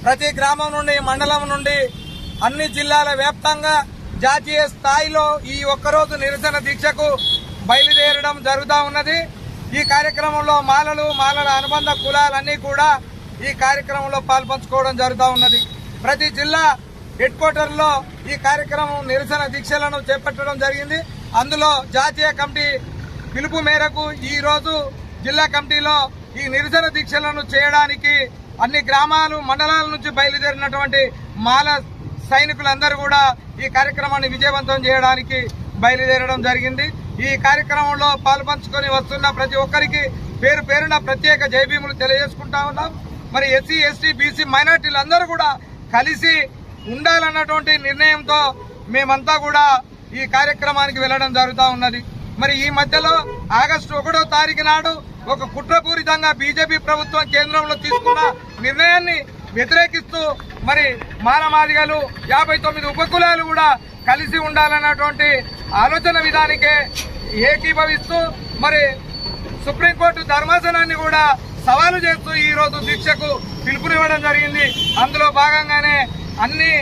ప్రతి గ్రామం నుండి మండలం నుండి అన్ని జిల్లాల వ్యాప్తంగా జాతీయ స్థాయిలో ఈ ఒక్కరోజు నిరసన దీక్షకు బయలుదేరడం జరుగుతూ ఉన్నది. ఈ కార్యక్రమంలో మాలల అనుబంధ కులాలన్నీ కూడా ఈ కార్యక్రమంలో పాల్పంచుకోవడం జరుగుతూ ఉన్నది. ప్రతి జిల్లా హెడ్ క్వార్టర్లో ఈ కార్యక్రమం నిరసన దీక్షలను చేపట్టడం జరిగింది. అందులో జాతీయ కమిటీ పిలుపు మేరకు ఈ రోజు జిల్లా కమిటీలో ఈ నిరసన దీక్షలను చేయడానికి అన్ని గ్రామాలు మండలాల నుంచి బయలుదేరినటువంటి మాల సైనికులందరూ కూడా ఈ కార్యక్రమాన్ని విజయవంతం చేయడానికి బయలుదేరడం జరిగింది. ఈ కార్యక్రమంలో పాల్పంచుకొని వస్తున్న ప్రతి ఒక్కరికి పేరు పేరున ప్రత్యేక జైభీములు తెలియజేసుకుంటా ఉన్నాం. మరి ఎస్సీ ఎస్టీ బీసీ మైనార్టీలందరూ కూడా కలిసి ఉండాలన్నటువంటి నిర్ణయంతో మేమంతా కూడా ఈ కార్యక్రమానికి వెళ్లడం జరుగుతూ ఉన్నది. మరి ఈ మధ్యలో ఆగస్టు 1వ తారీఖు నాడు ఒక కుట్రపూరితంగా బీజేపీ ప్రభుత్వం కేంద్రంలో తీసుకున్న నిర్ణయాన్ని వ్యతిరేకిస్తూ మరి మానమాదిగలు 59 ఉపకులాలు కూడా కలిసి ఉండాలన్నటువంటి ఆలోచన విధానికే ఏకీభవిస్తూ మరి సుప్రీంకోర్టు ధర్మాసనాన్ని కూడా సవాలు చేస్తూ ఈ రోజు దీక్షకు పిలుపునివ్వడం జరిగింది. అందులో భాగంగానే అన్ని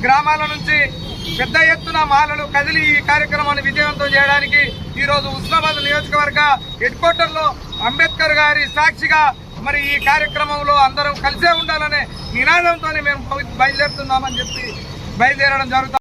గ్రామాల నుంచి పెద్ద ఎత్తున మాలలు కదిలి ఈ కార్యక్రమాన్ని విజయవంతం చేయడానికి ఈ రోజు ఉస్మానాబాద్ నియోజకవర్గ హెడ్ క్వార్టర్లో అంబేద్కర్ గారి సాక్షిగా మరి ఈ కార్యక్రమంలో అందరం కలిసే ఉండాలనే నినాదంతోనే మేము బయలుదేరుతున్నామని చెప్పి బయలుదేరడం జరుగుతుంది.